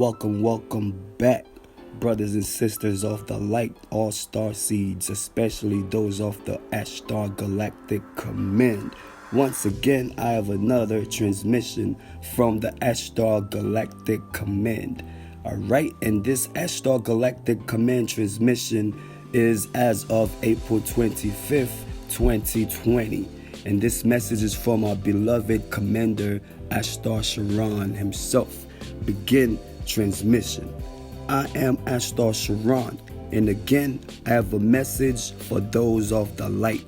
Welcome back, brothers and sisters of the light, all star seeds, especially those of the Ashtar Galactic Command. Once again, I have another transmission from the Ashtar Galactic Command. Alright, and this Ashtar Galactic Command transmission is as of April 25th, 2020. And this message is from our beloved Commander Ashtar Sheran himself. Begin transmission. I am Ashtar Sheran, and again I have a message for those of the light.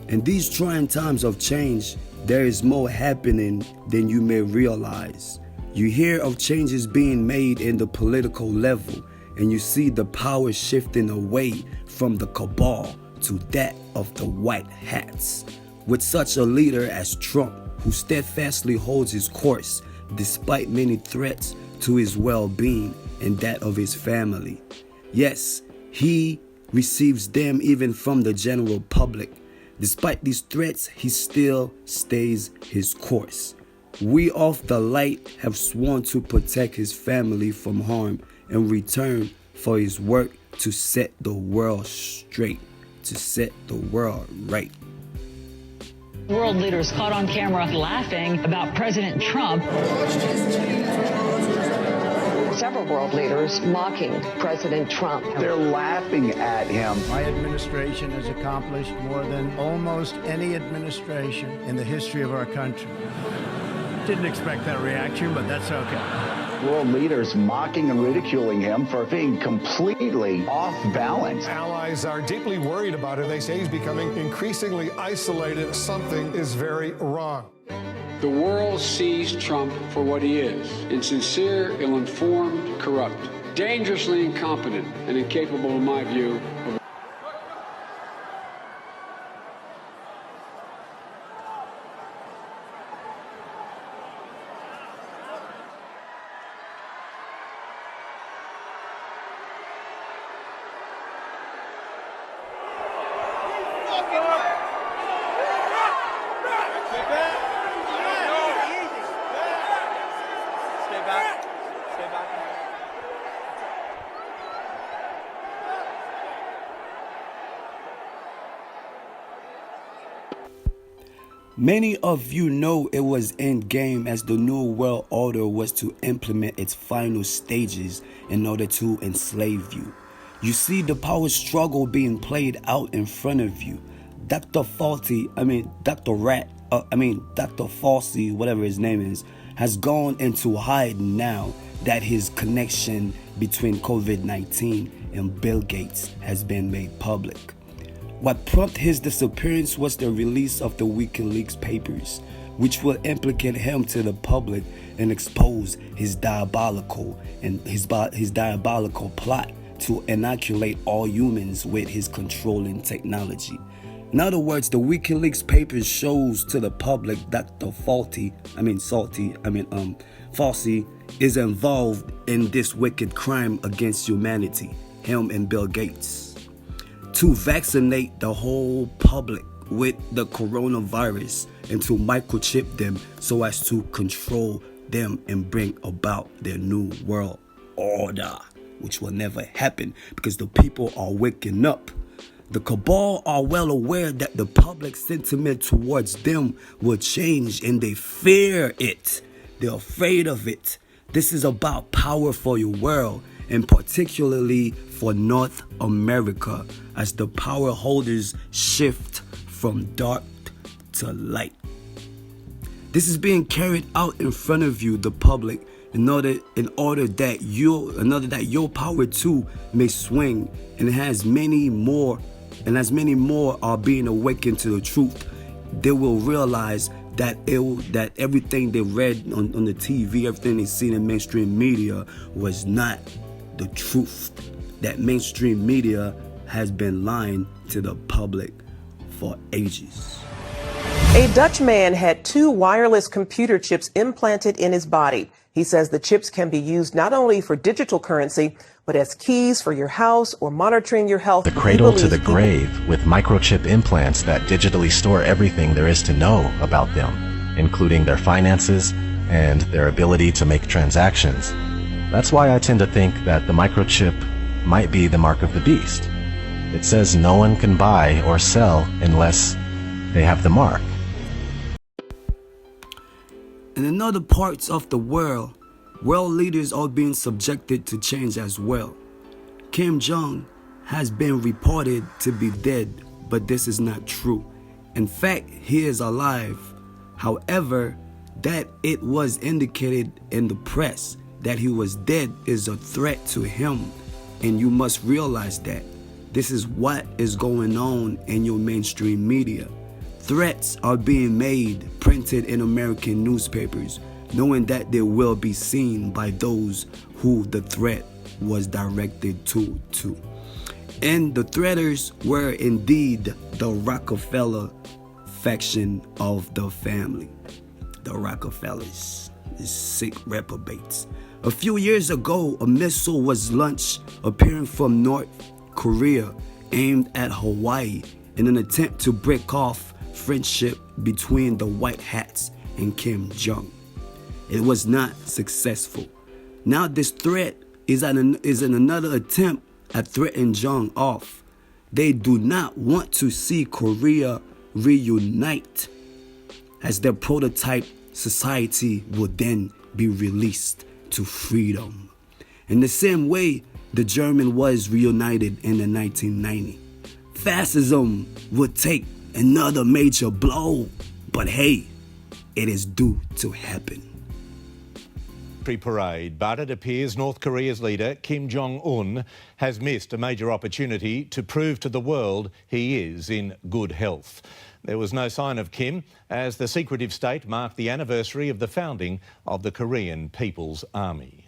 In these trying times of change, there is more happening than you may realize. You hear of changes being made in the political level, and you see the power shifting away from the cabal to that of the white hats. With such a leader as Trump, who steadfastly holds his course despite many threats to his well-being and that of his family. Yes, he receives them even from the general public. Despite these threats, he still stays his course. We of the light have sworn to protect his family from harm in return for his work to set the world straight, to set the world right. World leaders caught on camera laughing about President Trump. Several world leaders mocking President Trump. They're laughing at him. My administration has accomplished more than almost any administration in the history of our country. Didn't expect that reaction, but that's okay. World leaders mocking and ridiculing him for being completely off balance. Allies are deeply worried about him. They say he's becoming increasingly isolated. Something is very wrong. The world sees Trump for what he is: insincere, ill-informed, corrupt, dangerously incompetent, and incapable, in my view, of Many of you know it was endgame, as the New World Order was to implement its final stages in order to enslave you. You see the power struggle being played out in front of you. Dr. Fauci, whatever his name is, has gone into hiding now that his connection between COVID-19 and Bill Gates has been made public. What prompted his disappearance was the release of the WikiLeaks papers, which will implicate him to the public and expose his diabolical plot to inoculate all humans with his controlling technology. In other words, the WikiLeaks papers shows to the public that the Fauci is involved in this wicked crime against humanity, him and Bill Gates, to vaccinate the whole public with the coronavirus and to microchip them so as to control them and bring about their new world order, which will never happen because the people are waking up. The cabal are well aware that the public sentiment towards them will change, and they fear it. They're afraid of it. This is about power for your world, and particularly for North America, as the power holders shift from dark to light. This is being carried out in front of you, the public, in order that your power too may swing, and as many more are being awakened to the truth, they will realize that everything they read on the TV, everything they seen in mainstream media was not the truth. That mainstream media has been lying to the public for ages. A Dutch man had 2 wireless computer chips implanted in his body. He says the chips can be used not only for digital currency, but as keys for your house or monitoring your health. The cradle to the grave, with microchip implants that digitally store everything there is to know about them, including their finances and their ability to make transactions. That's why I tend to think that the microchip might be the mark of the beast. It says no one can buy or sell unless they have the mark. In other parts of the world leaders are being subjected to change as well. Kim Jong has been reported to be dead, but this is not true. In fact, he is alive. However, that it was indicated in the press that he was dead is a threat to him, and you must realize that. This is what is going on in your mainstream media. Threats are being made, printed in American newspapers, knowing that they will be seen by those who the threat was directed to. And the threaters were indeed the Rockefeller faction of the family. The Rockefellers, the sick reprobates. A few years ago, a missile was launched appearing from North Korea aimed at Hawaii in an attempt to break off friendship between the White Hats and Kim Jong. It was not successful. Now this threat is in another attempt at threatening Jong off. They do not want to see Korea reunite, as their prototype society will then be released to freedom. In the same way the German was reunited in the 1990s. Fascism would take another major blow, but hey, it is due to happen. Parade, but it appears North Korea's leader Kim Jong-un has missed a major opportunity to prove to the world he is in good health. There was no sign of Kim as the secretive state marked the anniversary of the founding of the Korean People's Army.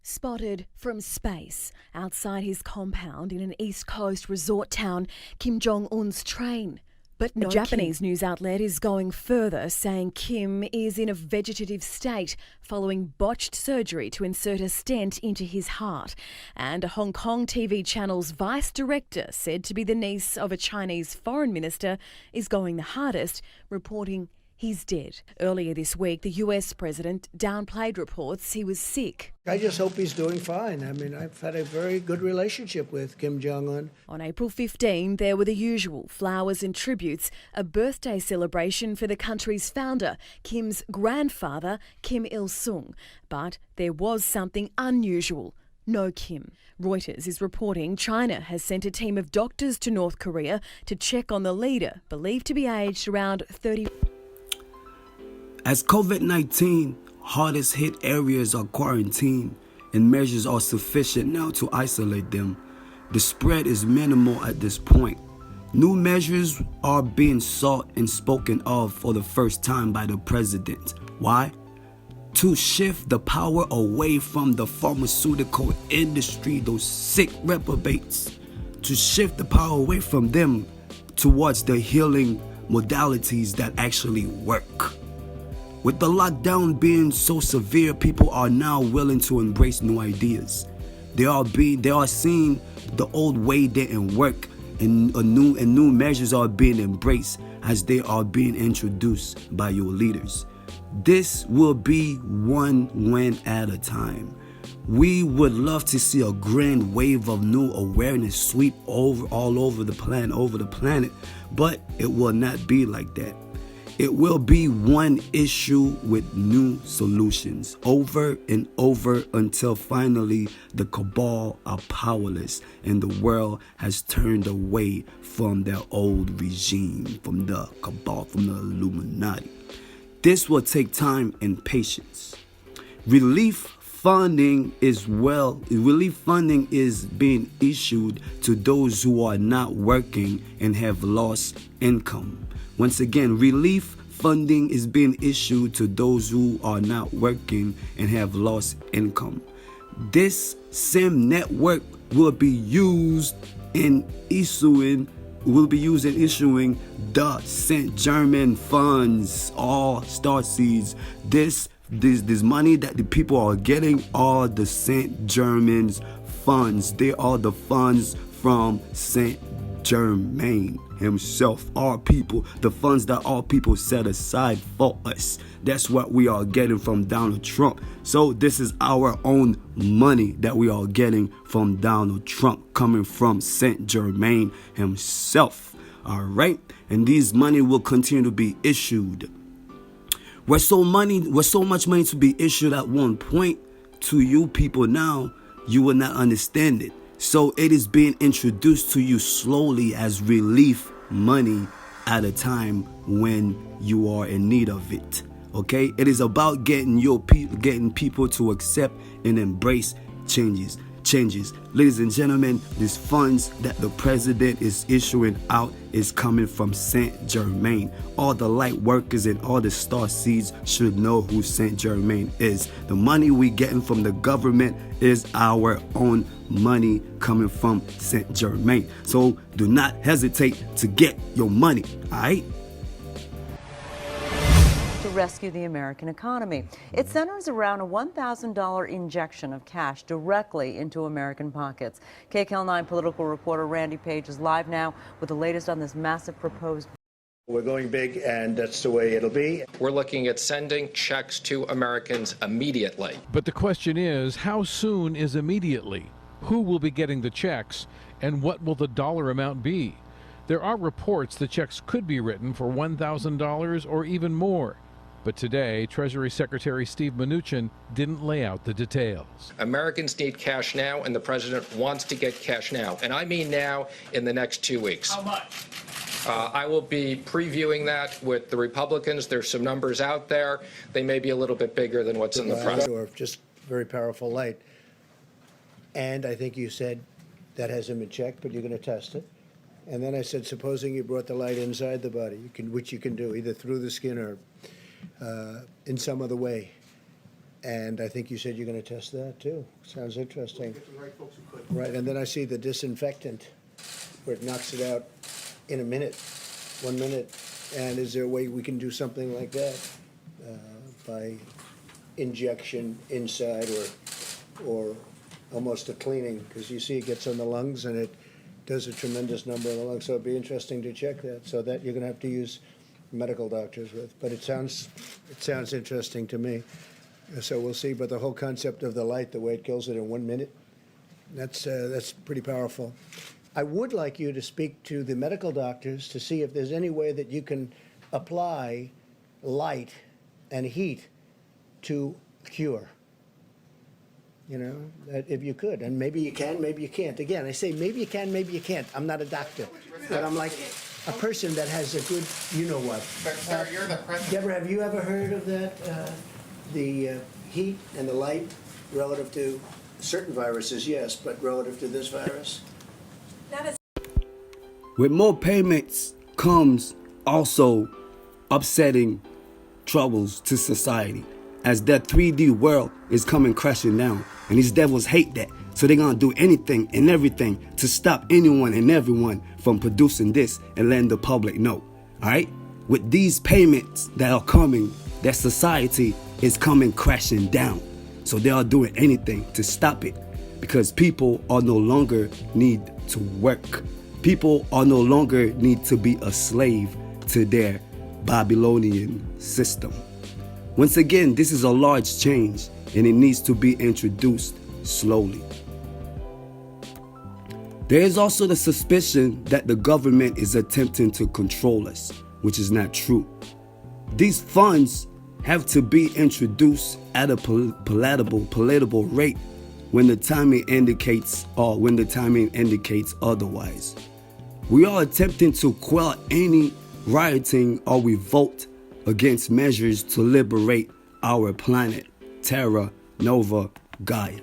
Spotted from space outside his compound in an East Coast resort town, Kim Jong-un's train. But no, a Japanese news outlet is going further, saying Kim is in a vegetative state following botched surgery to insert a stent into his heart. And a Hong Kong TV channel's vice director, said to be the niece of a Chinese foreign minister, is going the hardest, reporting he's dead. Earlier this week, the US president downplayed reports he was sick. I just hope he's doing fine. I mean, I've had a very good relationship with Kim Jong-un. On April 15, there were the usual flowers and tributes, a birthday celebration for the country's founder, Kim's grandfather, Kim Il-sung. But there was something unusual. No Kim. Reuters is reporting China has sent a team of doctors to North Korea to check on the leader, believed to be aged around 30. As COVID-19 hardest hit areas are quarantined and measures are sufficient now to isolate them, the spread is minimal at this point. New measures are being sought and spoken of for the first time by the president. Why? To shift the power away from the pharmaceutical industry, those sick reprobates, to shift the power away from them towards the healing modalities that actually work. With the lockdown being so severe, people are now willing to embrace new ideas. They are seeing the old way didn't work, and new measures are being embraced as they are being introduced by your leaders. This will be one win at a time. We would love to see a grand wave of new awareness sweep all over the planet, but it will not be like that. It will be one issue with new solutions over and over until finally the cabal are powerless and the world has turned away from their old regime, from the cabal, from the Illuminati. This will take time and patience. Relief funding is being issued to those who are not working and have lost income. Once again, relief funding is being issued to those who are not working and have lost income. This same network will be used in issuing the St. German funds, all starseeds. This money that the people are getting are the St. German's funds. They are the funds from St. Germain himself, our people, the funds that our people set aside for us. That's what we are getting from Donald Trump. So this is our own money that we are getting from Donald Trump, coming from Saint Germain himself. All right. And these money will continue to be issued. Where so much money to be issued at one point to you people now, you will not understand it. So it is being introduced to you slowly as relief money at a time when you are in need of it. Okay? It is about getting people to accept and embrace changes. Ladies and gentlemen, these funds that the president is issuing out is coming from Saint Germain. All the light workers and all the star seeds should know who Saint Germain is. The money we getting from the government is our own money coming from Saint Germain. So do not hesitate to get your money, all right? To rescue the American economy. It centers around a $1,000 injection of cash directly into American pockets. KCAL 9 political reporter Randy Page is live now with the latest on this massive proposed. We're going big, and that's the way it'll be. We're looking at sending checks to Americans immediately. But the question is, how soon is immediately? Who will be getting the checks, and what will the dollar amount be? There are reports the checks could be written for $1,000 or even more. But today, Treasury Secretary Steve Mnuchin didn't lay out the details. Americans need cash now, and the president wants to get cash now. And I mean now, in the next 2 weeks. How much? I will be previewing that with the Republicans. There's some numbers out there. They may be a little bit bigger than what's in the press. Or just very powerful light. And I think you said that hasn't been checked, but you're going to test it. And then I said, supposing you brought the light inside the body, which you can do either through the skin or in some other way. And I think you said you're going to test that too. Sounds interesting. Right, and then I see the disinfectant where it knocks it out in a minute, 1 minute. And is there a way we can do something like that by injection inside or almost a cleaning? Because you see it gets on the lungs and it does a tremendous number on the lungs. So it'd be interesting to check that. So that you're going to have to use medical doctors with. But it sounds interesting to me. So we'll see. But the whole concept of the light, the way it kills it in 1 minute, that's pretty powerful. I would like you to speak to the medical doctors to see if there's any way that you can apply light and heat to cure. You know, that if you could, and maybe you can, maybe you can't. Again, I say maybe you can, maybe you can't. I'm not a doctor, but I'm like a person that has a good, you know what. Sir, you're the president. Deborah, have you ever heard of that? The heat and the light relative to certain viruses, yes, but relative to this virus? With more payments comes also upsetting troubles to society, as that 3D world is coming crashing down. And these devils hate that. So they're going to do anything and everything to stop anyone and everyone from producing this and letting the public know. All right? With these payments that are coming, that society is coming crashing down. So they are doing anything to stop it, because people are no longer need to work. People are no longer need to be a slave to their Babylonian system. Once again, this is a large change, and it needs to be introduced slowly. There is also the suspicion that the government is attempting to control us, which is not true. These funds have to be introduced at a palatable rate when the timing indicates otherwise. We are attempting to quell any rioting or revolt against measures to liberate our planet, Terra Nova Gaia.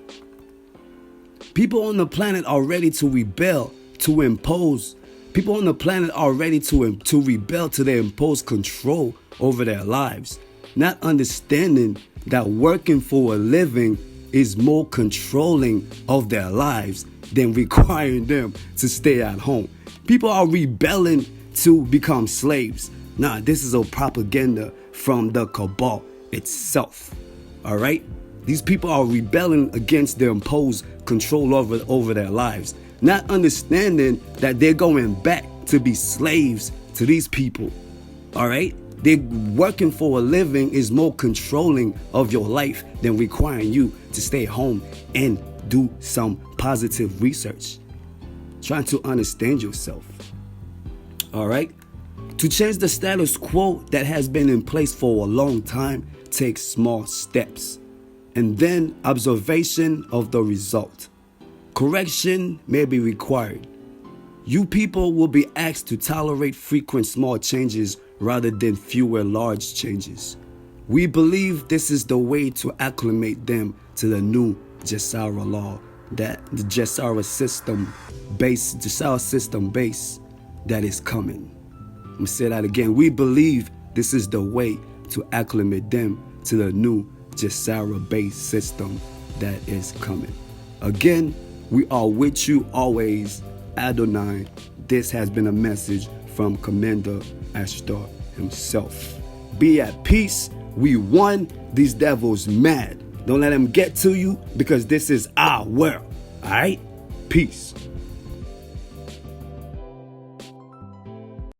People on the planet are ready to rebel, to impose. People on the planet are ready to rebel to their imposed control over their lives, not understanding that working for a living is more controlling of their lives than requiring them to stay at home. People are rebelling to become slaves. Nah, this is a propaganda from the cabal itself. All right? These people are rebelling against their imposed control over their lives, not understanding that they're going back to be slaves to these people. All right? They're working for a living is more controlling of your life than requiring you to stay home and do some positive research. Trying to understand yourself. All right? To change the status quo that has been in place for a long time takes small steps, and then observation of the result. Correction may be required. You people will be asked to tolerate frequent small changes rather than fewer large changes. We believe this is the way to acclimate them to the new Jessara law, that the Jessara system base that is coming. Let me say that again. We believe this is the way to acclimate them to the new Jessara-based system that is coming. Again, we are with you always, Adonai. This has been a message from Commander Ashtar himself. Be at peace. We won. These devils mad. Don't let them get to you, because this is our world. All right? Peace.